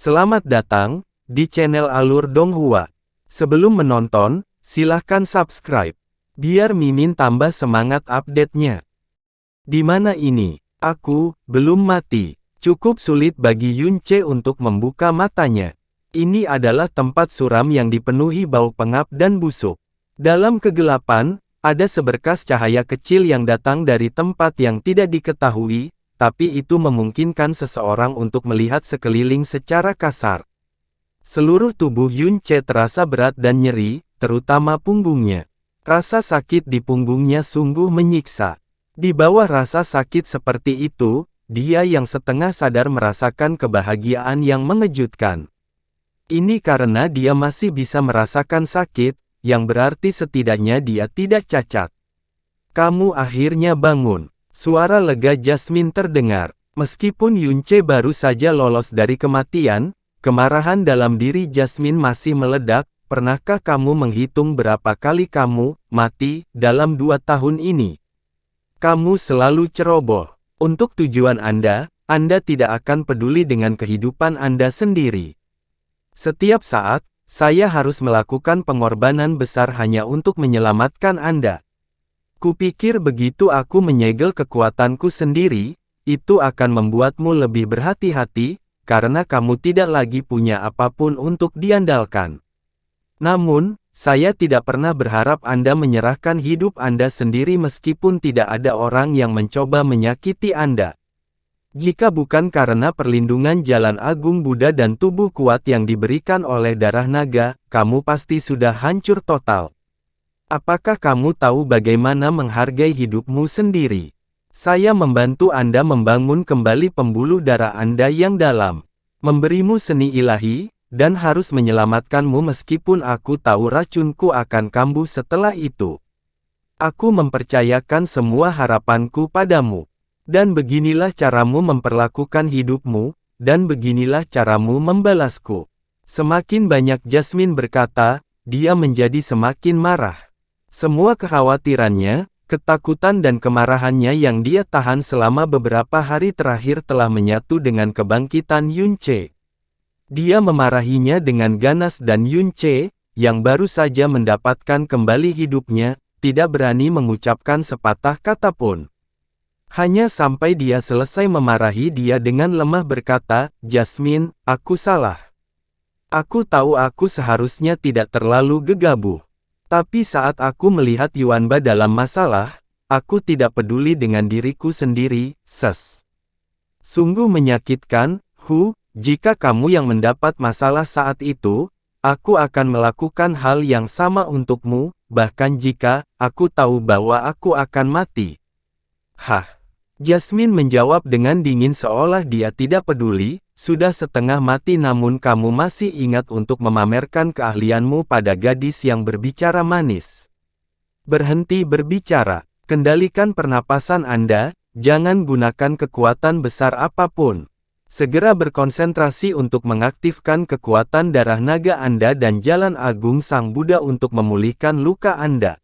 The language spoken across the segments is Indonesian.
Selamat datang di channel Alur Donghua. Sebelum menonton, silahkan subscribe, biar Mimin tambah semangat update-nya. Di mana ini? Aku belum mati. Cukup sulit bagi Yunce untuk membuka matanya. Ini adalah tempat suram yang dipenuhi bau pengap dan busuk. Dalam kegelapan, ada seberkas cahaya kecil yang datang dari tempat yang tidak diketahui, tapi itu memungkinkan seseorang untuk melihat sekeliling secara kasar. Seluruh tubuh Yunce terasa berat dan nyeri, terutama punggungnya. Rasa sakit di punggungnya sungguh menyiksa. Di bawah rasa sakit seperti itu, dia yang setengah sadar merasakan kebahagiaan yang mengejutkan. Ini karena dia masih bisa merasakan sakit, yang berarti setidaknya dia tidak cacat. Kamu akhirnya bangun. Suara lega Jasmine terdengar. Meskipun Yunce baru saja lolos dari kematian, kemarahan dalam diri Jasmine masih meledak. Pernahkah kamu menghitung berapa kali kamu mati dalam 2 tahun ini? Kamu selalu ceroboh. Untuk tujuan Anda tidak akan peduli dengan kehidupan Anda sendiri. Setiap saat, saya harus melakukan pengorbanan besar hanya untuk menyelamatkan Anda. Kupikir begitu aku menyegel kekuatanku sendiri, itu akan membuatmu lebih berhati-hati, karena kamu tidak lagi punya apapun untuk diandalkan. Namun, saya tidak pernah berharap Anda menyerahkan hidup Anda sendiri meskipun tidak ada orang yang mencoba menyakiti Anda. Jika bukan karena perlindungan Jalan Agung Buddha dan tubuh kuat yang diberikan oleh darah naga, kamu pasti sudah hancur total. Apakah kamu tahu bagaimana menghargai hidupmu sendiri? Saya membantu Anda membangun kembali pembuluh darah Anda yang dalam. Memberimu seni ilahi, dan harus menyelamatkanmu meskipun aku tahu racunku akan kambuh setelah itu. Aku mempercayakan semua harapanku padamu. Dan beginilah caramu memperlakukan hidupmu, dan beginilah caramu membalasku. Semakin banyak Jasmine berkata, dia menjadi semakin marah. Semua kekhawatirannya, ketakutan dan kemarahannya yang dia tahan selama beberapa hari terakhir telah menyatu dengan kebangkitan Yunce. Dia memarahinya dengan ganas dan Yunce, yang baru saja mendapatkan kembali hidupnya, tidak berani mengucapkan sepatah kata pun. Hanya sampai dia selesai memarahi dia dengan lemah berkata, Jasmine, aku salah. Aku tahu aku seharusnya tidak terlalu gegabah. Tapi saat aku melihat Yuanba dalam masalah, aku tidak peduli dengan diriku sendiri, ses. Sungguh menyakitkan, jika kamu yang mendapat masalah saat itu, aku akan melakukan hal yang sama untukmu, bahkan jika aku tahu bahwa aku akan mati. Jasmine menjawab dengan dingin seolah dia tidak peduli, sudah setengah mati namun kamu masih ingat untuk memamerkan keahlianmu pada gadis yang berbicara manis. Berhenti berbicara, kendalikan pernapasan Anda, jangan gunakan kekuatan besar apapun. Segera berkonsentrasi untuk mengaktifkan kekuatan darah naga Anda dan Jalan Agung Sang Buddha untuk memulihkan luka Anda.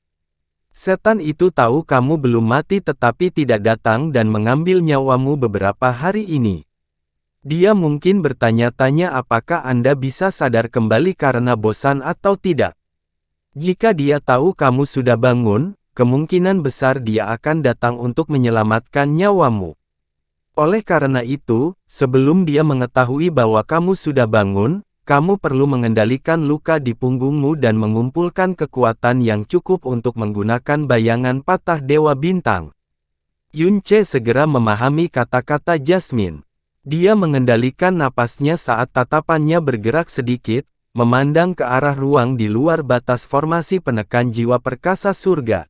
Setan itu tahu kamu belum mati tetapi tidak datang dan mengambil nyawamu beberapa hari ini. Dia mungkin bertanya-tanya apakah Anda bisa sadar kembali karena bosan atau tidak. Jika dia tahu kamu sudah bangun, kemungkinan besar dia akan datang untuk menyelamatkan nyawamu. Oleh karena itu, sebelum dia mengetahui bahwa kamu sudah bangun, kamu perlu mengendalikan luka di punggungmu dan mengumpulkan kekuatan yang cukup untuk menggunakan bayangan patah Dewa Bintang. Yunce segera memahami kata-kata Jasmine. Dia mengendalikan napasnya saat tatapannya bergerak sedikit, memandang ke arah ruang di luar batas formasi penekan jiwa perkasa surga.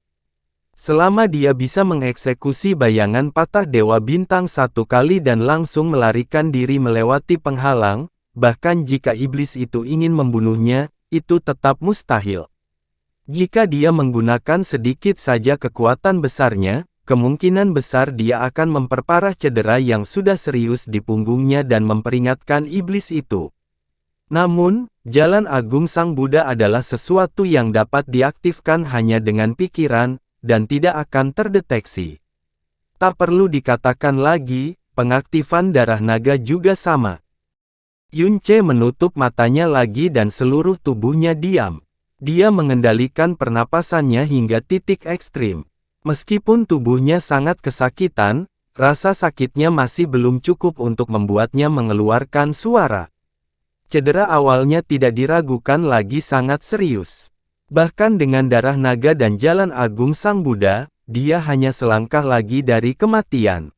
Selama dia bisa mengeksekusi bayangan patah Dewa Bintang 1 kali dan langsung melarikan diri melewati penghalang, bahkan jika iblis itu ingin membunuhnya, itu tetap mustahil. Jika dia menggunakan sedikit saja kekuatan besarnya, kemungkinan besar dia akan memperparah cedera yang sudah serius di punggungnya dan memperingatkan iblis itu. Namun, Jalan Agung Sang Buddha adalah sesuatu yang dapat diaktifkan hanya dengan pikiran, dan tidak akan terdeteksi. Tak perlu dikatakan lagi, pengaktifan darah naga juga sama. Yunce menutup matanya lagi dan seluruh tubuhnya diam. Dia mengendalikan pernapasannya hingga titik ekstrim. Meskipun tubuhnya sangat kesakitan, rasa sakitnya masih belum cukup untuk membuatnya mengeluarkan suara. Cedera awalnya tidak diragukan lagi sangat serius. Bahkan dengan darah naga dan jalan agung Sang Buddha, dia hanya selangkah lagi dari kematian.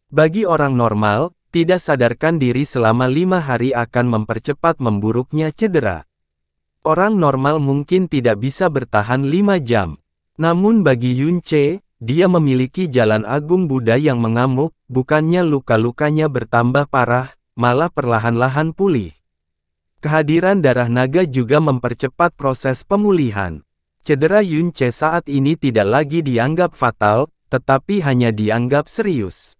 Bagi orang normal, tidak sadarkan diri selama 5 hari akan mempercepat memburuknya cedera. Orang normal mungkin tidak bisa bertahan 5 jam. Namun bagi Yunce, dia memiliki jalan agung Buddha yang mengamuk, bukannya luka-lukanya bertambah parah, malah perlahan-lahan pulih. Kehadiran darah naga juga mempercepat proses pemulihan. Cedera Yunce saat ini tidak lagi dianggap fatal, tetapi hanya dianggap serius.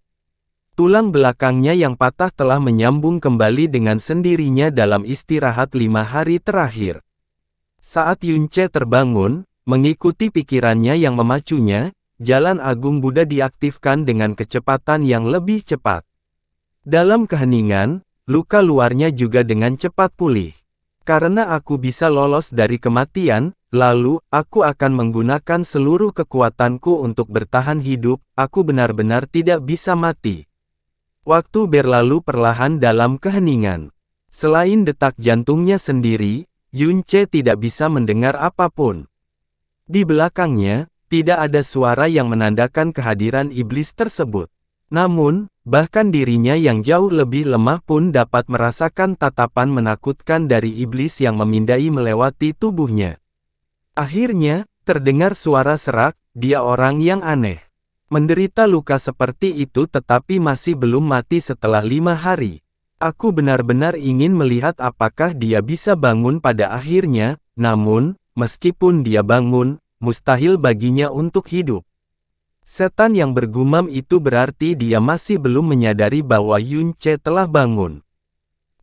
Tulang belakangnya yang patah telah menyambung kembali dengan sendirinya dalam istirahat 5 hari terakhir. Saat Yunce terbangun, mengikuti pikirannya yang memacunya, jalan agung Buddha diaktifkan dengan kecepatan yang lebih cepat. Dalam keheningan, luka luarnya juga dengan cepat pulih. Karena aku bisa lolos dari kematian, lalu, aku akan menggunakan seluruh kekuatanku untuk bertahan hidup, aku benar-benar tidak bisa mati. Waktu berlalu perlahan dalam keheningan. Selain detak jantungnya sendiri, Yunce tidak bisa mendengar apapun. Di belakangnya, tidak ada suara yang menandakan kehadiran iblis tersebut. Namun, bahkan dirinya yang jauh lebih lemah pun dapat merasakan tatapan menakutkan dari iblis yang memindai melewati tubuhnya. Akhirnya, terdengar suara serak, dia orang yang aneh. Menderita luka seperti itu tetapi masih belum mati setelah 5 hari. Aku benar-benar ingin melihat apakah dia bisa bangun pada akhirnya, namun, meskipun dia bangun, mustahil baginya untuk hidup. Setan yang bergumam itu berarti dia masih belum menyadari bahwa Yunce telah bangun.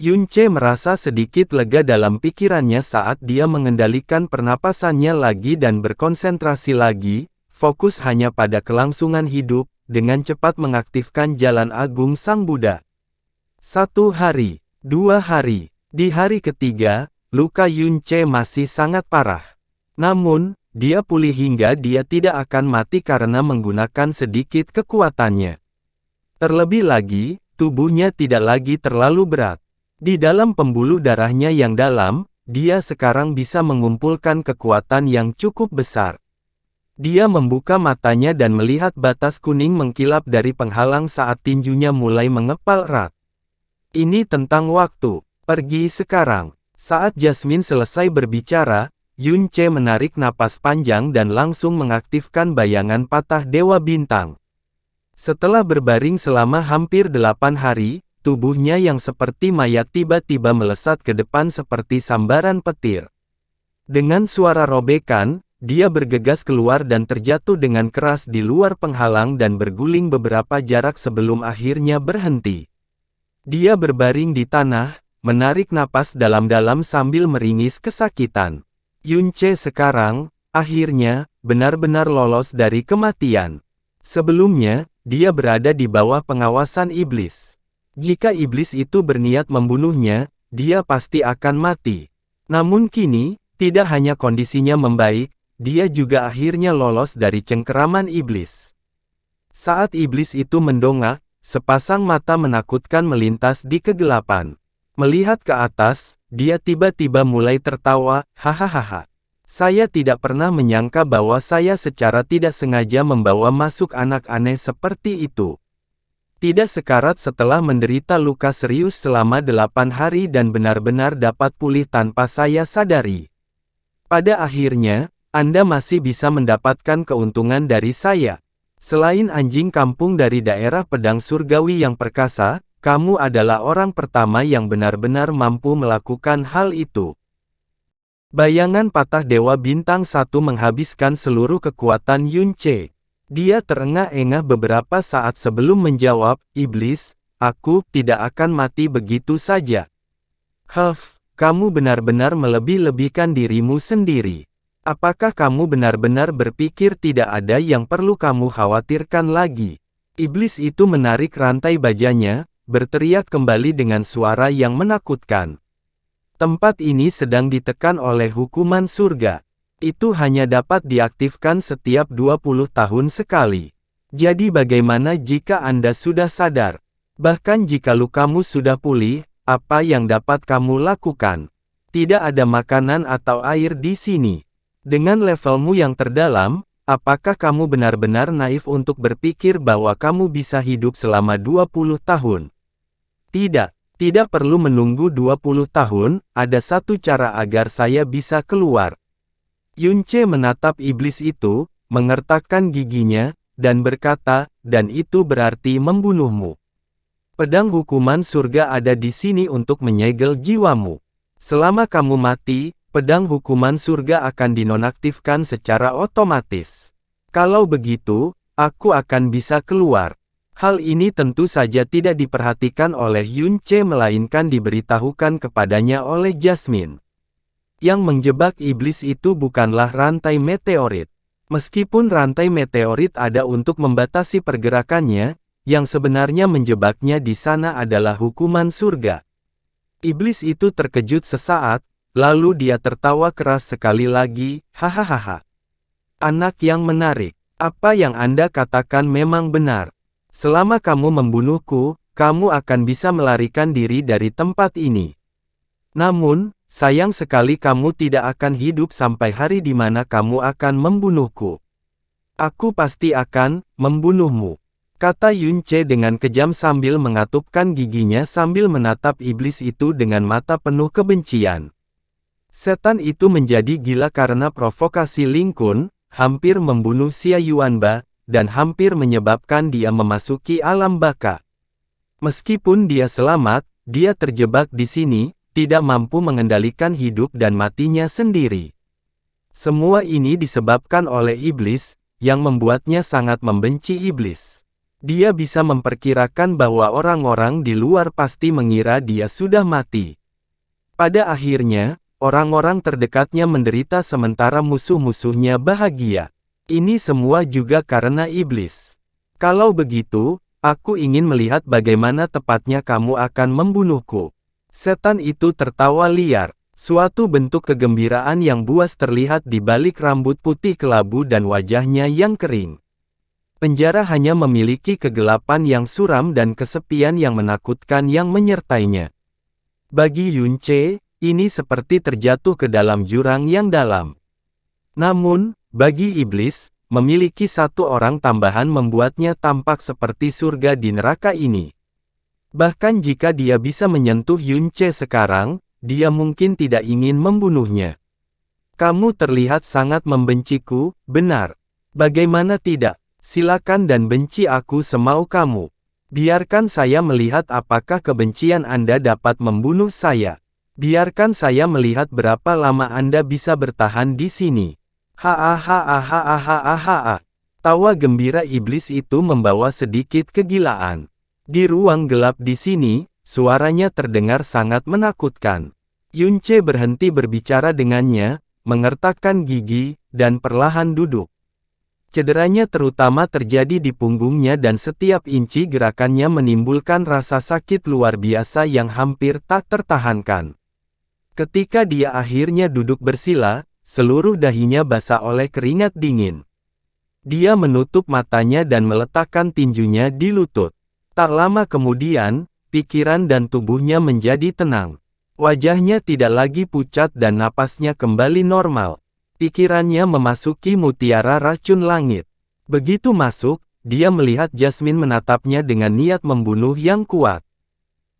Yunce merasa sedikit lega dalam pikirannya saat dia mengendalikan pernapasannya lagi dan berkonsentrasi lagi, fokus hanya pada kelangsungan hidup, dengan cepat mengaktifkan jalan agung Sang Buddha. 1 hari, 2 hari, di hari ketiga, luka Yunce masih sangat parah. Namun, dia pulih hingga dia tidak akan mati karena menggunakan sedikit kekuatannya. Terlebih lagi, tubuhnya tidak lagi terlalu berat. Di dalam pembuluh darahnya yang dalam, dia sekarang bisa mengumpulkan kekuatan yang cukup besar. Dia membuka matanya dan melihat batas kuning mengkilap dari penghalang saat tinjunya mulai mengepal erat. Ini tentang waktu. Pergi sekarang. Saat Jasmine selesai berbicara, Yunce menarik napas panjang dan langsung mengaktifkan bayangan patah Dewa Bintang. Setelah berbaring selama hampir 8 hari, tubuhnya yang seperti mayat tiba-tiba melesat ke depan seperti sambaran petir. Dengan suara robekan, dia bergegas keluar dan terjatuh dengan keras di luar penghalang dan berguling beberapa jarak sebelum akhirnya berhenti. Dia berbaring di tanah, menarik napas dalam-dalam sambil meringis kesakitan. Yunce sekarang, akhirnya, benar-benar lolos dari kematian. Sebelumnya, dia berada di bawah pengawasan iblis. Jika iblis itu berniat membunuhnya, dia pasti akan mati. Namun kini, tidak hanya kondisinya membaik, dia juga akhirnya lolos dari cengkeraman iblis. Saat iblis itu mendongak, sepasang mata menakutkan melintas di kegelapan. Melihat ke atas, dia tiba-tiba mulai tertawa, hahaha. Saya tidak pernah menyangka bahwa saya secara tidak sengaja membawa masuk anak aneh seperti itu. Tidak sekarat setelah menderita luka serius selama 8 hari dan benar-benar dapat pulih tanpa saya sadari. Pada akhirnya, Anda masih bisa mendapatkan keuntungan dari saya. Selain anjing kampung dari daerah pedang surgawi yang perkasa, kamu adalah orang pertama yang benar-benar mampu melakukan hal itu. Bayangan patah Dewa Bintang 1 menghabiskan seluruh kekuatan Yunce. Dia terengah-engah beberapa saat sebelum menjawab, "Iblis, aku tidak akan mati begitu saja." Kamu benar-benar melebih-lebihkan dirimu sendiri. Apakah kamu benar-benar berpikir tidak ada yang perlu kamu khawatirkan lagi? Iblis itu menarik rantai bajanya, berteriak kembali dengan suara yang menakutkan. Tempat ini sedang ditekan oleh hukuman surga. Itu hanya dapat diaktifkan setiap 20 tahun sekali. Jadi bagaimana jika Anda sudah sadar? Bahkan jika lukamu sudah pulih, apa yang dapat kamu lakukan? Tidak ada makanan atau air di sini. Dengan levelmu yang terdalam, apakah kamu benar-benar naif untuk berpikir bahwa kamu bisa hidup selama 20 tahun? Tidak, tidak perlu menunggu 20 tahun, ada satu cara agar saya bisa keluar. Yunce menatap iblis itu, mengertakkan giginya, dan berkata, dan itu berarti membunuhmu. Pedang hukuman surga ada di sini untuk menyegel jiwamu. Selama kamu mati, pedang hukuman surga akan dinonaktifkan secara otomatis. Kalau begitu, aku akan bisa keluar. Hal ini tentu saja tidak diperhatikan oleh Yunce melainkan diberitahukan kepadanya oleh Jasmine. Yang menjebak iblis itu bukanlah rantai meteorit. Meskipun rantai meteorit ada untuk membatasi pergerakannya, yang sebenarnya menjebaknya di sana adalah hukuman surga. Iblis itu terkejut sesaat, lalu dia tertawa keras sekali lagi, hahaha. Anak yang menarik, apa yang Anda katakan memang benar. Selama kamu membunuhku, kamu akan bisa melarikan diri dari tempat ini. Namun, sayang sekali kamu tidak akan hidup sampai hari di mana kamu akan membunuhku. Aku pasti akan membunuhmu, kata Yunce dengan kejam sambil mengatupkan giginya sambil menatap iblis itu dengan mata penuh kebencian. Setan itu menjadi gila karena provokasi Ling Kun, hampir membunuh Xia Yuanba, dan hampir menyebabkan dia memasuki alam baka. Meskipun dia selamat, dia terjebak di sini, tidak mampu mengendalikan hidup dan matinya sendiri. Semua ini disebabkan oleh iblis, yang membuatnya sangat membenci iblis. Dia bisa memperkirakan bahwa orang-orang di luar pasti mengira dia sudah mati. Pada akhirnya, orang-orang terdekatnya menderita sementara musuh-musuhnya bahagia. Ini semua juga karena iblis. Kalau begitu, aku ingin melihat bagaimana tepatnya kamu akan membunuhku. Setan itu tertawa liar. Suatu bentuk kegembiraan yang buas terlihat di balik rambut putih kelabu dan wajahnya yang kering. Penjara hanya memiliki kegelapan yang suram dan kesepian yang menakutkan yang menyertainya. Bagi Yunce, ini seperti terjatuh ke dalam jurang yang dalam. Namun, bagi iblis, memiliki satu orang tambahan membuatnya tampak seperti surga di neraka ini. Bahkan jika dia bisa menyentuh Yunce sekarang, dia mungkin tidak ingin membunuhnya. Kamu terlihat sangat membenciku, benar? Bagaimana tidak? Silakan dan benci aku semau kamu. Biarkan saya melihat apakah kebencian Anda dapat membunuh saya. Biarkan saya melihat berapa lama Anda bisa bertahan di sini. Hahaha. Tawa gembira iblis itu membawa sedikit kegilaan. Di ruang gelap di sini, suaranya terdengar sangat menakutkan. Yunce berhenti berbicara dengannya, mengertakkan gigi, dan perlahan duduk. Cederanya terutama terjadi di punggungnya dan setiap inci gerakannya menimbulkan rasa sakit luar biasa yang hampir tak tertahankan. Ketika dia akhirnya duduk bersila, seluruh dahinya basah oleh keringat dingin. Dia menutup matanya dan meletakkan tinjunya di lutut. Tak lama kemudian, pikiran dan tubuhnya menjadi tenang. Wajahnya tidak lagi pucat dan napasnya kembali normal. Pikirannya memasuki mutiara racun langit. Begitu masuk, dia melihat Jasmine menatapnya dengan niat membunuh yang kuat.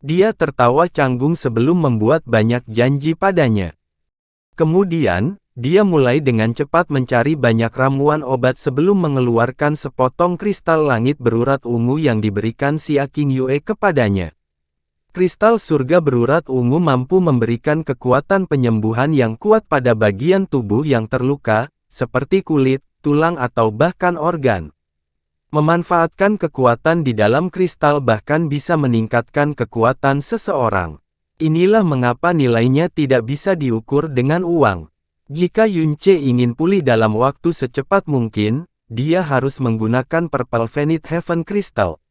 Dia tertawa canggung sebelum membuat banyak janji padanya. Kemudian, dia mulai dengan cepat mencari banyak ramuan obat sebelum mengeluarkan sepotong kristal langit berurat ungu yang diberikan Xia Qingyue kepadanya. Kristal surga berurat ungu mampu memberikan kekuatan penyembuhan yang kuat pada bagian tubuh yang terluka, seperti kulit, tulang atau bahkan organ. Memanfaatkan kekuatan di dalam kristal bahkan bisa meningkatkan kekuatan seseorang. Inilah mengapa nilainya tidak bisa diukur dengan uang. Jika Yunce ingin pulih dalam waktu secepat mungkin, dia harus menggunakan Purple Vanith Heaven Crystal.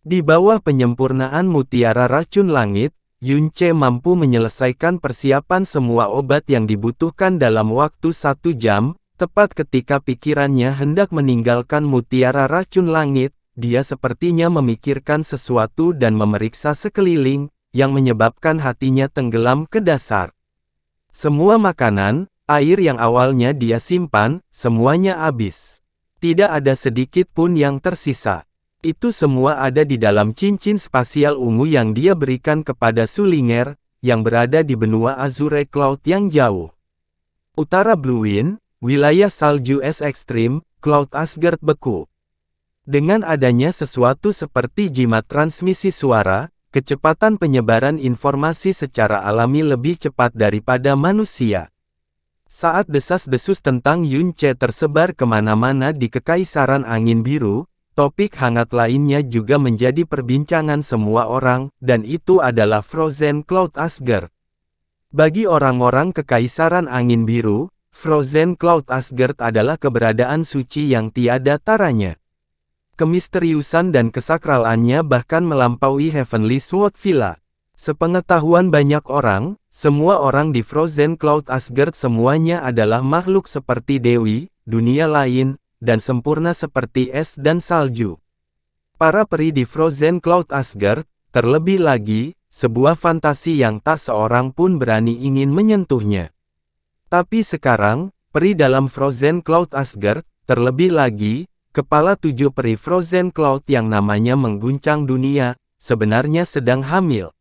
Di bawah penyempurnaan mutiara racun langit, Yunce mampu menyelesaikan persiapan semua obat yang dibutuhkan dalam waktu 1 jam, tepat ketika pikirannya hendak meninggalkan mutiara racun langit, dia sepertinya memikirkan sesuatu dan memeriksa sekeliling, yang menyebabkan hatinya tenggelam ke dasar. Semua makanan, air yang awalnya dia simpan, semuanya habis. Tidak ada sedikit pun yang tersisa. Itu semua ada di dalam cincin spasial ungu yang dia berikan kepada Sulinger, yang berada di benua Azure Cloud yang jauh. Utara Bluewind, wilayah salju es ekstrim, Cloud Asgard beku. Dengan adanya sesuatu seperti jimat transmisi suara, kecepatan penyebaran informasi secara alami lebih cepat daripada manusia. Saat desas-desus tentang Yunce tersebar kemana-mana di Kekaisaran Angin Biru, topik hangat lainnya juga menjadi perbincangan semua orang, dan itu adalah Frozen Cloud Asgard. Bagi orang-orang Kekaisaran Angin Biru, Frozen Cloud Asgard adalah keberadaan suci yang tiada taranya. Kemisteriusan dan kesakralannya bahkan melampaui Heavenly Sword Villa. Sepengetahuan banyak orang, semua orang di Frozen Cloud Asgard semuanya adalah makhluk seperti dewi, dunia lain, dan sempurna seperti es dan salju. Para peri di Frozen Cloud Asgard, terlebih lagi, sebuah fantasi yang tak seorang pun berani ingin menyentuhnya. Tapi sekarang, peri dalam Frozen Cloud Asgard, terlebih lagi, kepala 7 peri Frozen Cloud yang namanya mengguncang dunia, sebenarnya sedang hamil.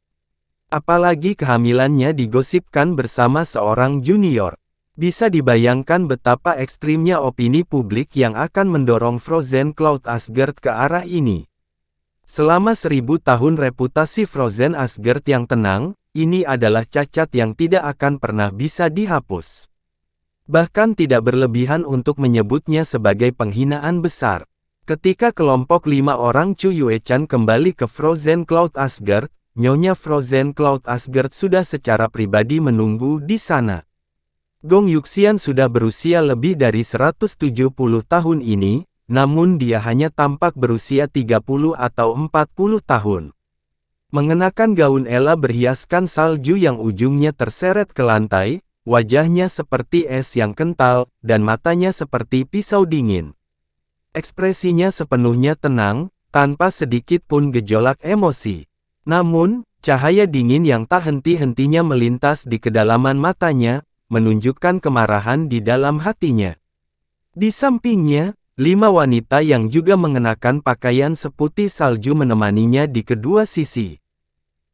Apalagi kehamilannya digosipkan bersama seorang junior. Bisa dibayangkan betapa ekstrimnya opini publik yang akan mendorong Frozen Cloud Asgard ke arah ini. Selama 1000 tahun reputasi Frozen Asgard yang tenang, ini adalah cacat yang tidak akan pernah bisa dihapus. Bahkan tidak berlebihan untuk menyebutnya sebagai penghinaan besar. Ketika kelompok 5 orang Chu Yuechan kembali ke Frozen Cloud Asgard, Nyonya Frozen Cloud Asgard sudah secara pribadi menunggu di sana. Gong Yuxian sudah berusia lebih dari 170 tahun ini, namun dia hanya tampak berusia 30 atau 40 tahun. Mengenakan gaun Ella berhiaskan salju yang ujungnya terseret ke lantai, wajahnya seperti es yang kental, dan matanya seperti pisau dingin. Ekspresinya sepenuhnya tenang, tanpa sedikit pun gejolak emosi. Namun, cahaya dingin yang tak henti-hentinya melintas di kedalaman matanya, menunjukkan kemarahan di dalam hatinya. Di sampingnya, 5 wanita yang juga mengenakan pakaian seputih salju menemaninya di kedua sisi.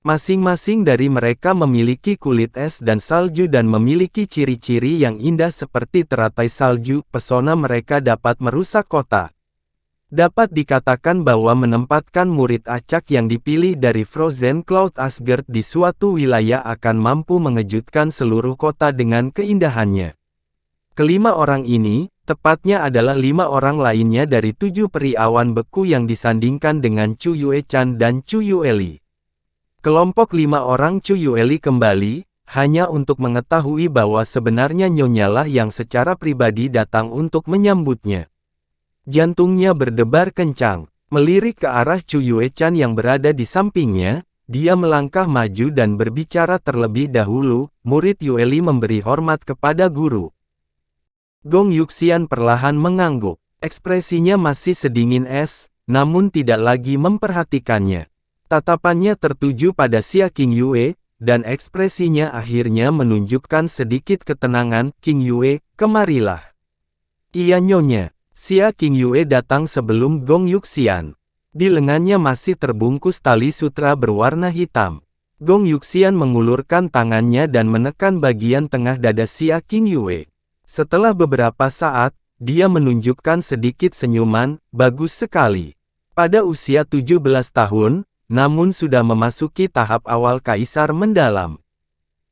Masing-masing dari mereka memiliki kulit es dan salju dan memiliki ciri-ciri yang indah seperti teratai salju. Pesona mereka dapat merusak kota. Dapat dikatakan bahwa menempatkan murid acak yang dipilih dari Frozen Cloud Asgard di suatu wilayah akan mampu mengejutkan seluruh kota dengan keindahannya. Kelima orang ini, tepatnya adalah 5 orang lainnya dari 7 peri awan beku yang disandingkan dengan Chu Yuechan dan Chu Yueli. Kelompok 5 orang Chu Yueli kembali, hanya untuk mengetahui bahwa sebenarnya Nyonyalah yang secara pribadi datang untuk menyambutnya. Jantungnya berdebar kencang, melirik ke arah Chu Yuechan yang berada di sampingnya, dia melangkah maju dan berbicara terlebih dahulu, murid Yueli memberi hormat kepada guru. Gong Yuxian perlahan mengangguk, ekspresinya masih sedingin es, namun tidak lagi memperhatikannya. Tatapannya tertuju pada Xia Qingyue, dan ekspresinya akhirnya menunjukkan sedikit ketenangan. Qingyue, kemarilah. Iya nyonya. Xia Qingyue datang sebelum Gong Yuxian. Di lengannya masih terbungkus tali sutra berwarna hitam. Gong Yuxian mengulurkan tangannya dan menekan bagian tengah dada Xia Qingyue. Setelah beberapa saat, dia menunjukkan sedikit senyuman. Bagus sekali. Pada usia 17 tahun, namun sudah memasuki tahap awal kaisar mendalam.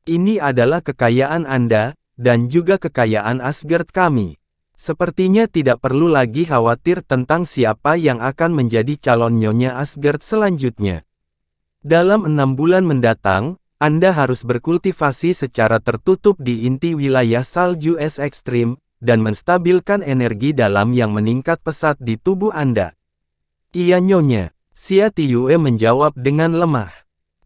Ini adalah kekayaan Anda, dan juga kekayaan Asgard kami. Sepertinya tidak perlu lagi khawatir tentang siapa yang akan menjadi calon Nyonya Asgard selanjutnya. Dalam 6 bulan mendatang, Anda harus berkultivasi secara tertutup di inti wilayah salju es ekstrim, dan menstabilkan energi dalam yang meningkat pesat di tubuh Anda. Iya Nyonya. Xia Tiyue menjawab dengan lemah.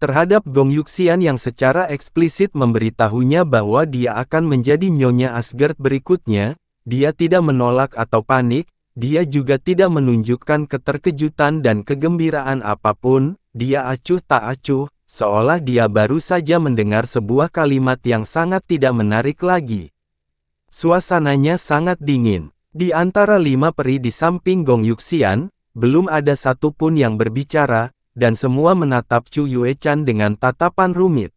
Terhadap Gong Yuxian yang secara eksplisit memberitahunya bahwa dia akan menjadi Nyonya Asgard berikutnya, dia tidak menolak atau panik, dia juga tidak menunjukkan keterkejutan dan kegembiraan apapun, dia acuh tak acuh, seolah dia baru saja mendengar sebuah kalimat yang sangat tidak menarik lagi. Suasananya sangat dingin. Di antara 5 peri di samping Gong Yuxian, belum ada satupun yang berbicara, dan semua menatap Chu Yuechan dengan tatapan rumit.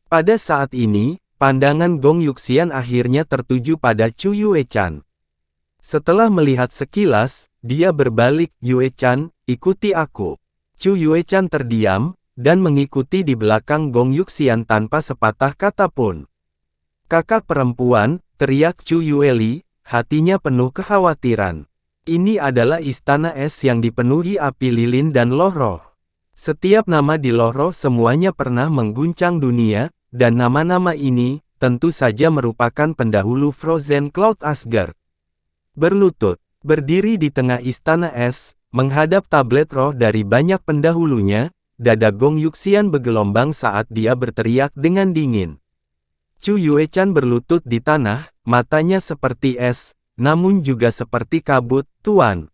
Pada saat ini, pandangan Gong Yuxian akhirnya tertuju pada Chu Yuechan. Setelah melihat sekilas, dia berbalik, "Yuechan, ikuti aku." Chu Yuechan terdiam, dan mengikuti di belakang Gong Yuxian tanpa sepatah kata pun. "Kakak perempuan," teriak Chu Yueli, hatinya penuh kekhawatiran. Ini adalah istana es yang dipenuhi api lilin dan loh roh. Setiap nama di loh roh semuanya pernah mengguncang dunia, dan nama-nama ini, tentu saja merupakan pendahulu Frozen Cloud Asgard. Berlutut, berdiri di tengah istana es, menghadap tablet roh dari banyak pendahulunya, dada Gong Yuxian bergelombang saat dia berteriak dengan dingin. Chu Yuechan berlutut di tanah, matanya seperti es, namun juga seperti kabut, "Tuan.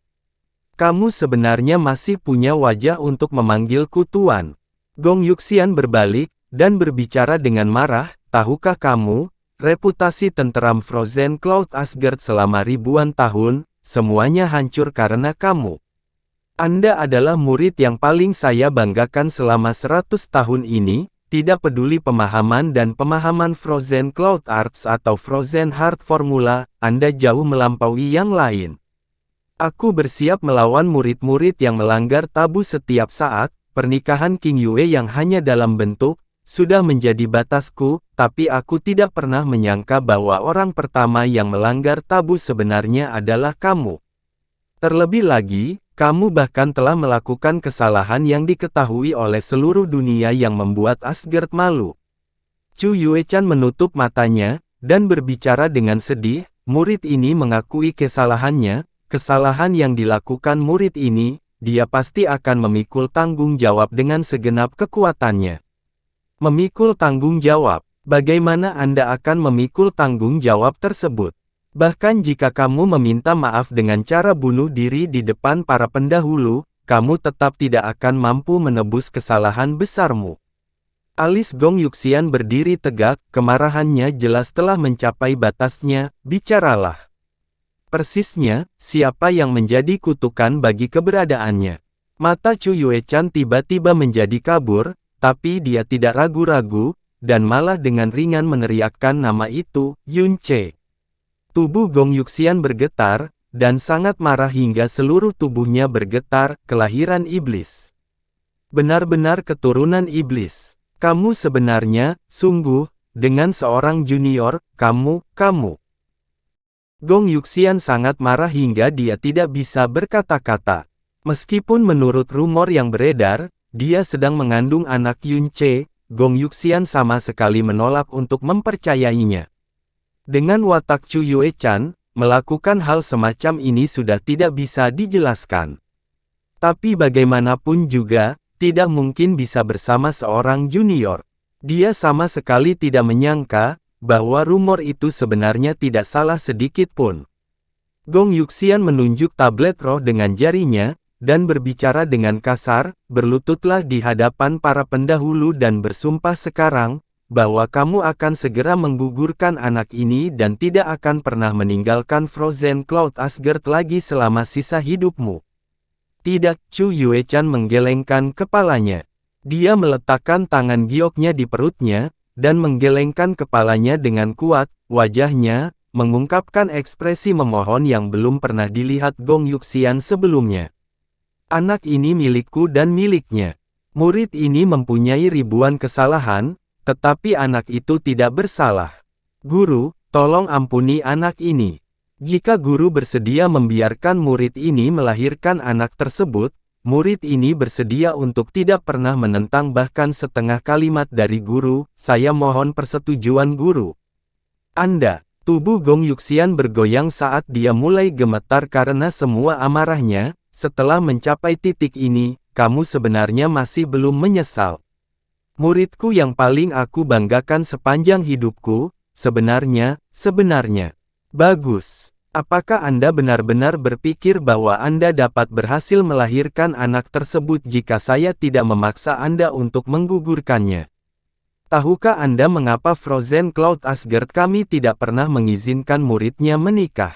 Kamu sebenarnya masih punya wajah untuk memanggilku Tuan." Gong Yuxian berbalik, dan berbicara dengan marah, "Tahukah kamu, reputasi tenteram Frozen Cloud Asgard selama ribuan tahun, semuanya hancur karena kamu. Anda adalah murid yang paling saya banggakan selama 100 tahun ini, tidak peduli pemahaman dan pemahaman Frozen Cloud Arts atau Frozen Heart Formula, Anda jauh melampaui yang lain. Aku bersiap melawan murid-murid yang melanggar tabu setiap saat. Pernikahan King Yue yang hanya dalam bentuk, sudah menjadi batasku, tapi aku tidak pernah menyangka bahwa orang pertama yang melanggar tabu sebenarnya adalah kamu. Terlebih lagi, kamu bahkan telah melakukan kesalahan yang diketahui oleh seluruh dunia yang membuat Asgard malu." Chu Yuechan menutup matanya, dan berbicara dengan sedih, "Murid ini mengakui kesalahannya, kesalahan yang dilakukan murid ini, dia pasti akan memikul tanggung jawab dengan segenap kekuatannya." "Memikul tanggung jawab? Bagaimana Anda akan memikul tanggung jawab tersebut? Bahkan jika kamu meminta maaf dengan cara bunuh diri di depan para pendahulu, kamu tetap tidak akan mampu menebus kesalahan besarmu." Alis Gong Yuxian berdiri tegak, kemarahannya jelas telah mencapai batasnya. "Bicaralah. Persisnya, siapa yang menjadi kutukan bagi keberadaannya?" Mata Chu Yuechan tiba-tiba menjadi kabur, tapi dia tidak ragu-ragu, dan malah dengan ringan meneriakkan nama itu, "Yun Ce." Tubuh Gong Yuxian bergetar, dan sangat marah hingga seluruh tubuhnya bergetar, "Kelahiran iblis. Benar-benar keturunan iblis. Kamu sebenarnya, sungguh, dengan seorang junior, kamu. Gong Yuxian sangat marah hingga dia tidak bisa berkata-kata. Meskipun menurut rumor yang beredar, dia sedang mengandung anak Yun Ce, Gong Yuxian sama sekali menolak untuk mempercayainya. Dengan watak Chu Yuechan, melakukan hal semacam ini sudah tidak bisa dijelaskan. Tapi bagaimanapun juga, tidak mungkin bisa bersama seorang junior. Dia sama sekali tidak menyangka bahwa rumor itu sebenarnya tidak salah sedikit pun. Gong Yuxian menunjuk tablet roh dengan jarinya, dan berbicara dengan kasar, "Berlututlah di hadapan para pendahulu dan bersumpah sekarang, bahwa kamu akan segera menggugurkan anak ini dan tidak akan pernah meninggalkan Frozen Cloud Asgard lagi selama sisa hidupmu." "Tidak." Chu Yuechan menggelengkan kepalanya. Dia meletakkan tangan gioknya di perutnya, dan menggelengkan kepalanya dengan kuat, wajahnya mengungkapkan ekspresi memohon yang belum pernah dilihat Gong Yuxian sebelumnya. "Anak ini milikku dan miliknya. Murid ini mempunyai ribuan kesalahan, tetapi anak itu tidak bersalah. Guru, tolong ampuni anak ini. Jika guru bersedia membiarkan murid ini melahirkan anak tersebut, murid ini bersedia untuk tidak pernah menentang bahkan setengah kalimat dari guru. Saya mohon persetujuan guru." "Anda." Tubuh Gong Yuxian bergoyang saat dia mulai gemetar karena semua amarahnya. Setelah mencapai titik ini, kamu sebenarnya masih belum menyesal. Muridku yang paling aku banggakan sepanjang hidupku, sebenarnya. Bagus. Apakah Anda benar-benar berpikir bahwa Anda dapat berhasil melahirkan anak tersebut jika saya tidak memaksa Anda untuk menggugurkannya? Tahukah Anda mengapa Frozen Cloud Asgard kami tidak pernah mengizinkan muridnya menikah?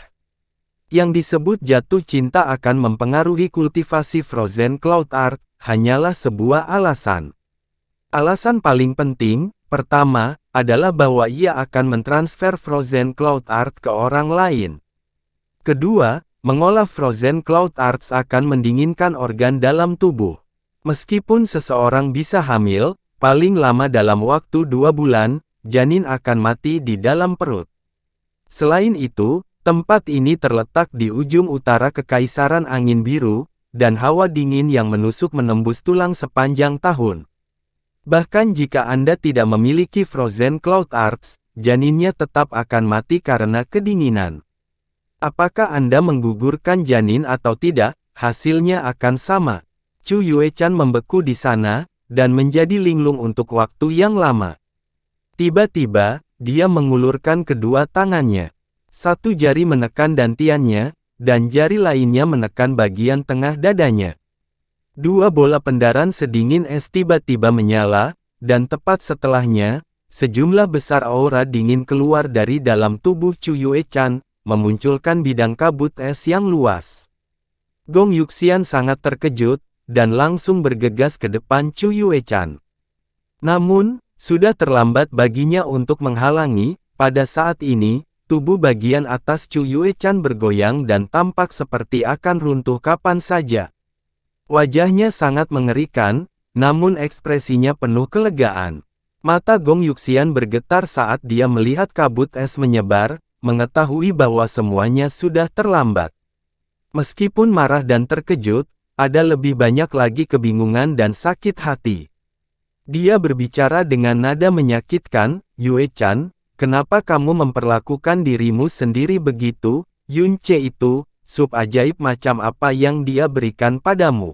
Yang disebut jatuh cinta akan mempengaruhi kultivasi Frozen Cloud Art, hanyalah sebuah alasan. Alasan paling penting, pertama, adalah bahwa ia akan mentransfer Frozen Cloud Art ke orang lain. Kedua, mengolah Frozen Cloud Arts akan mendinginkan organ dalam tubuh. Meskipun seseorang bisa hamil, paling lama dalam waktu 2 bulan, janin akan mati di dalam perut. Selain itu, tempat ini terletak di ujung utara Kekaisaran Angin Biru, dan hawa dingin yang menusuk menembus tulang sepanjang tahun. Bahkan jika Anda tidak memiliki Frozen Cloud Arts, janinnya tetap akan mati karena kedinginan. Apakah Anda menggugurkan janin atau tidak, hasilnya akan sama. Chu Yuechan membeku di sana, dan menjadi linglung untuk waktu yang lama. Tiba-tiba, dia mengulurkan kedua tangannya. Satu jari menekan dantiannya, dan jari lainnya menekan bagian tengah dadanya. 2 bola pendaran sedingin es tiba-tiba menyala, dan tepat setelahnya, sejumlah besar aura dingin keluar dari dalam tubuh Chu Yuechan, memunculkan bidang kabut es yang luas. Gong Yuxian sangat terkejut, dan langsung bergegas ke depan Chu Yuechan. Namun, sudah terlambat baginya untuk menghalangi. Pada saat ini, tubuh bagian atas Chu Yuechan bergoyang dan tampak seperti akan runtuh kapan saja. Wajahnya sangat mengerikan, namun ekspresinya penuh kelegaan. Mata Gong Yuxian bergetar saat dia melihat kabut es menyebar, mengetahui bahwa semuanya sudah terlambat. Meskipun marah dan terkejut, ada lebih banyak lagi kebingungan dan sakit hati. Dia berbicara dengan nada menyakitkan, "Yuechan, kenapa kamu memperlakukan dirimu sendiri begitu? Yunce itu, sup ajaib macam apa yang dia berikan padamu?"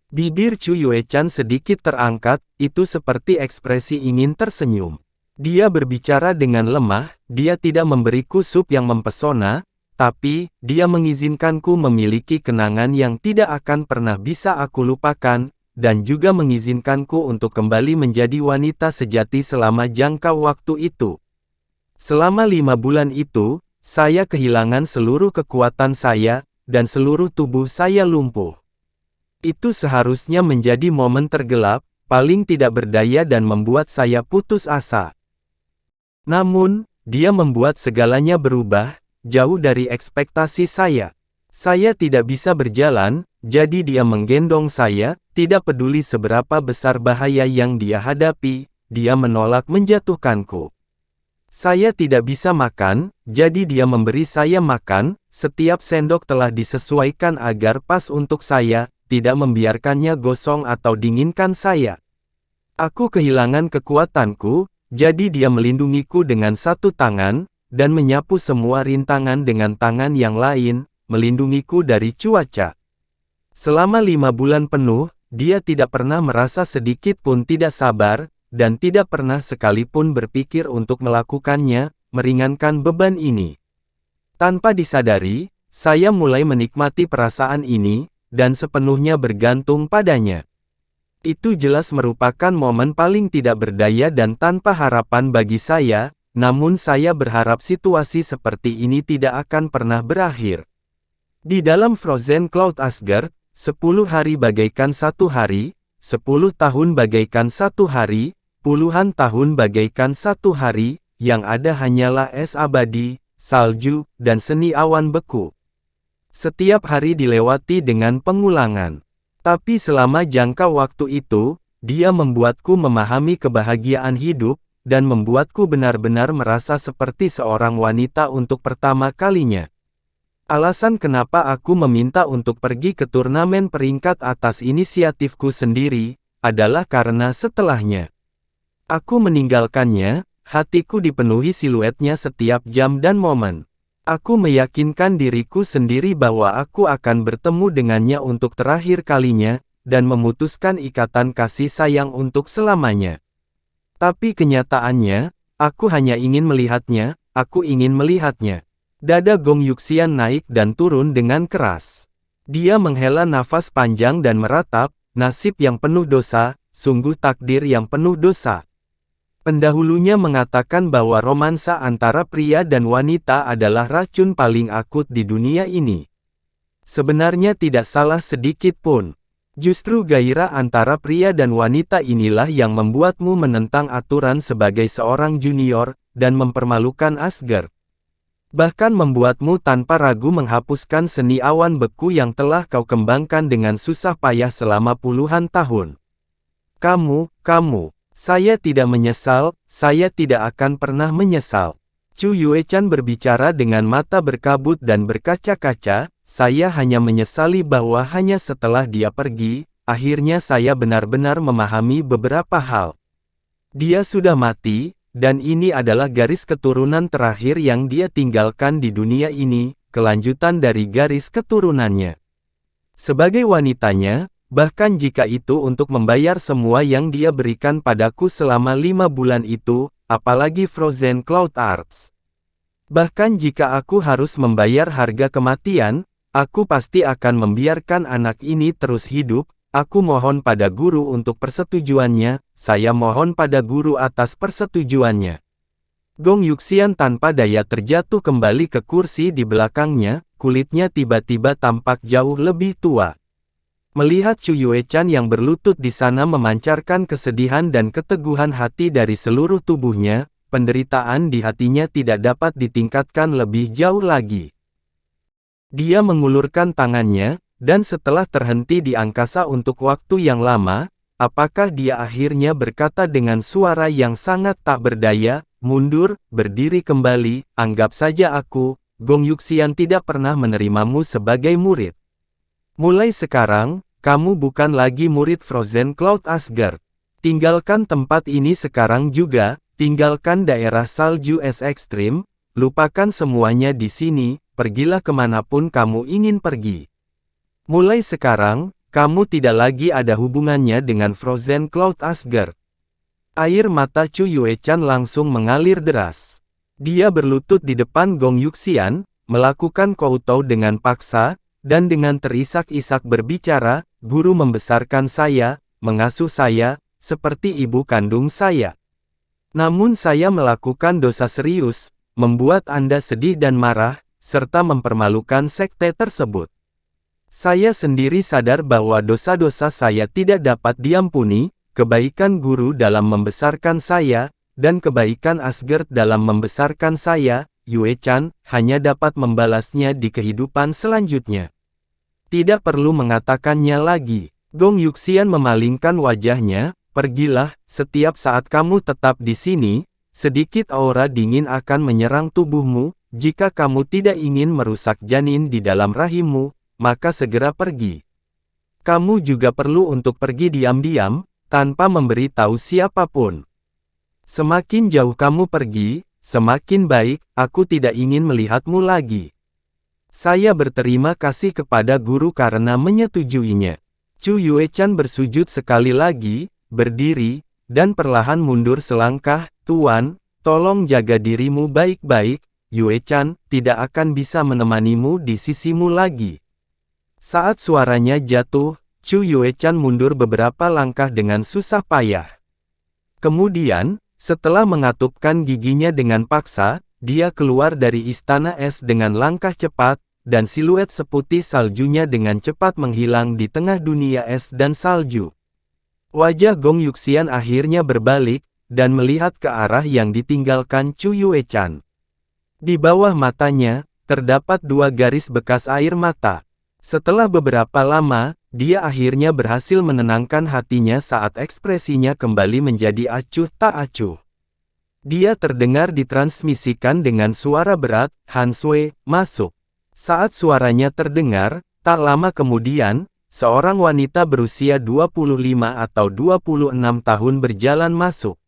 Bibir Chu Yuechan sedikit terangkat, itu seperti ekspresi ingin tersenyum. Dia berbicara dengan lemah, dia tidak memberiku sup yang mempesona, tapi, dia mengizinkanku memiliki kenangan yang tidak akan pernah bisa aku lupakan, dan juga mengizinkanku untuk kembali menjadi wanita sejati selama jangka waktu itu. Selama 5 bulan itu, saya kehilangan seluruh kekuatan saya, dan seluruh tubuh saya lumpuh. Itu seharusnya menjadi momen tergelap, paling tidak berdaya dan membuat saya putus asa. Namun, dia membuat segalanya berubah, jauh dari ekspektasi saya. Saya tidak bisa berjalan, jadi dia menggendong saya, tidak peduli seberapa besar bahaya yang dia hadapi, dia menolak menjatuhkanku. Saya tidak bisa makan, jadi dia memberi saya makan, setiap sendok telah disesuaikan agar pas untuk saya, tidak membiarkannya gosong atau dinginkan saya. Aku kehilangan kekuatanku, jadi dia melindungiku dengan satu tangan, dan menyapu semua rintangan dengan tangan yang lain, melindungiku dari cuaca. Selama 5 bulan penuh, dia tidak pernah merasa sedikit pun tidak sabar, dan tidak pernah sekalipun berpikir untuk melakukannya, meringankan beban ini. Tanpa disadari, saya mulai menikmati perasaan ini, dan sepenuhnya bergantung padanya. Itu jelas merupakan momen paling tidak berdaya dan tanpa harapan bagi saya, namun saya berharap situasi seperti ini tidak akan pernah berakhir. Di dalam Frozen Cloud Asgard, 10 hari bagaikan 1 hari, 10 tahun bagaikan 1 hari, puluhan tahun bagaikan 1 hari, yang ada hanyalah es abadi, salju, dan seni awan beku. Setiap hari dilewati dengan pengulangan. Tapi selama jangka waktu itu, dia membuatku memahami kebahagiaan hidup, dan membuatku benar-benar merasa seperti seorang wanita untuk pertama kalinya. Alasan kenapa aku meminta untuk pergi ke turnamen peringkat atas inisiatifku sendiri, adalah karena setelahnya. Aku meninggalkannya, hatiku dipenuhi siluetnya setiap jam dan momen. Aku meyakinkan diriku sendiri bahwa aku akan bertemu dengannya untuk terakhir kalinya, dan memutuskan ikatan kasih sayang untuk selamanya. Tapi kenyataannya, aku hanya ingin melihatnya, aku ingin melihatnya. Dada Gong Yuxian naik dan turun dengan keras. Dia menghela nafas panjang dan meratap, nasib yang penuh dosa, sungguh takdir yang penuh dosa. Pendahulunya mengatakan bahwa romansa antara pria dan wanita adalah racun paling akut di dunia ini. Sebenarnya tidak salah sedikit pun. Justru gairah antara pria dan wanita inilah yang membuatmu menentang aturan sebagai seorang junior, dan mempermalukan Asgard. Bahkan membuatmu tanpa ragu menghapuskan seni awan beku yang telah kau kembangkan dengan susah payah selama puluhan tahun. Kamu, saya tidak menyesal, saya tidak akan pernah menyesal. Chu Yuechan berbicara dengan mata berkabut dan berkaca-kaca, saya hanya menyesali bahwa hanya setelah dia pergi, akhirnya saya benar-benar memahami beberapa hal. Dia sudah mati, dan ini adalah garis keturunan terakhir yang dia tinggalkan di dunia ini, kelanjutan dari garis keturunannya. Sebagai wanitanya, bahkan jika itu untuk membayar semua yang dia berikan padaku selama 5 bulan itu, apalagi Frozen Cloud Arts. Bahkan jika aku harus membayar harga kematian, aku pasti akan membiarkan anak ini terus hidup. Aku mohon pada guru untuk persetujuannya, saya mohon pada guru atas persetujuannya. Gong Yuxian tanpa daya terjatuh kembali ke kursi di belakangnya, kulitnya tiba-tiba tampak jauh lebih tua. Melihat Chu Yuechan yang berlutut di sana memancarkan kesedihan dan keteguhan hati dari seluruh tubuhnya, penderitaan di hatinya tidak dapat ditingkatkan lebih jauh lagi. Dia mengulurkan tangannya, dan setelah terhenti di angkasa untuk waktu yang lama, apakah dia akhirnya berkata dengan suara yang sangat tak berdaya, mundur, berdiri kembali, anggap saja aku, Gong Yuxian tidak pernah menerimamu sebagai murid. Mulai sekarang, kamu bukan lagi murid Frozen Cloud Asgard. Tinggalkan tempat ini sekarang juga, tinggalkan daerah salju es ekstrim, lupakan semuanya di sini, pergilah kemanapun kamu ingin pergi. Mulai sekarang, kamu tidak lagi ada hubungannya dengan Frozen Cloud Asgard. Air mata Chu Yuechan langsung mengalir deras. Dia berlutut di depan Gong Yuxian, melakukan koutou dengan paksa, dan dengan terisak-isak berbicara, guru membesarkan saya, mengasuh saya, seperti ibu kandung saya. Namun saya melakukan dosa serius, membuat Anda sedih dan marah, serta mempermalukan sekte tersebut. Saya sendiri sadar bahwa dosa-dosa saya tidak dapat diampuni, kebaikan guru dalam membesarkan saya, dan kebaikan Asgard dalam membesarkan saya, Yuechan, hanya dapat membalasnya di kehidupan selanjutnya. Tidak perlu mengatakannya lagi. Gong Yuxian memalingkan wajahnya, pergilah, setiap saat kamu tetap di sini, sedikit aura dingin akan menyerang tubuhmu, jika kamu tidak ingin merusak janin di dalam rahimmu, maka segera pergi. Kamu juga perlu untuk pergi diam-diam, tanpa memberi tahu siapapun. Semakin jauh kamu pergi, semakin baik, aku tidak ingin melihatmu lagi. Saya berterima kasih kepada guru karena menyetujuinya. Chu Yuechan bersujud sekali lagi, berdiri, dan perlahan mundur selangkah, Tuan, tolong jaga dirimu baik-baik, Yuechan, tidak akan bisa menemanimu di sisimu lagi. Saat suaranya jatuh, Chu Yuechan mundur beberapa langkah dengan susah payah. Kemudian, setelah mengatupkan giginya dengan paksa, dia keluar dari istana es dengan langkah cepat, dan siluet seputih saljunya dengan cepat menghilang di tengah dunia es dan salju. Wajah Gong Yuxian akhirnya berbalik, dan melihat ke arah yang ditinggalkan Chu Yuechan. Di bawah matanya, terdapat 2 garis bekas air mata. Setelah beberapa lama, dia akhirnya berhasil menenangkan hatinya saat ekspresinya kembali menjadi acuh tak acuh. Dia terdengar ditransmisikan dengan suara berat, Han Sui, masuk. Saat suaranya terdengar, tak lama kemudian, seorang wanita berusia 25 atau 26 tahun berjalan masuk.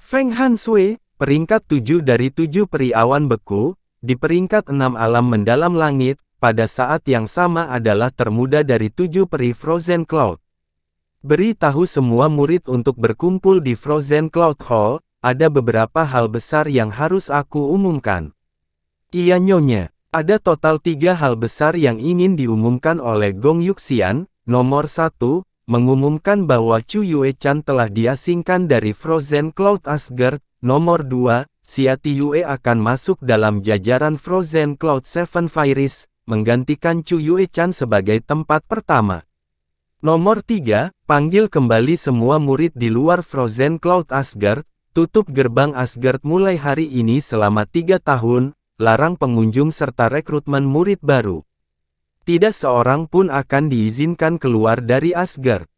Feng Han Sui, peringkat 7 dari 7 peri awan beku, di peringkat 6 alam mendalam langit, pada saat yang sama adalah termuda dari 7 peri Frozen Cloud. Beritahu semua murid untuk berkumpul di Frozen Cloud Hall, ada beberapa hal besar yang harus aku umumkan. Iya Nyonya, ada total 3 hal besar yang ingin diumumkan oleh Gong Yuxian. Nomor 1, mengumumkan bahwa Chu Yue-chan telah diasingkan dari Frozen Cloud Asgard. Nomor 2, Xia Tiyue akan masuk dalam jajaran Frozen Cloud Seven Fairies, menggantikan Chu Yue-chan sebagai tempat pertama. Nomor 3, panggil kembali semua murid di luar Frozen Cloud Asgard, tutup gerbang Asgard mulai hari ini selama 3 tahun, larang pengunjung serta rekrutmen murid baru. Tidak seorang pun akan diizinkan keluar dari Asgard.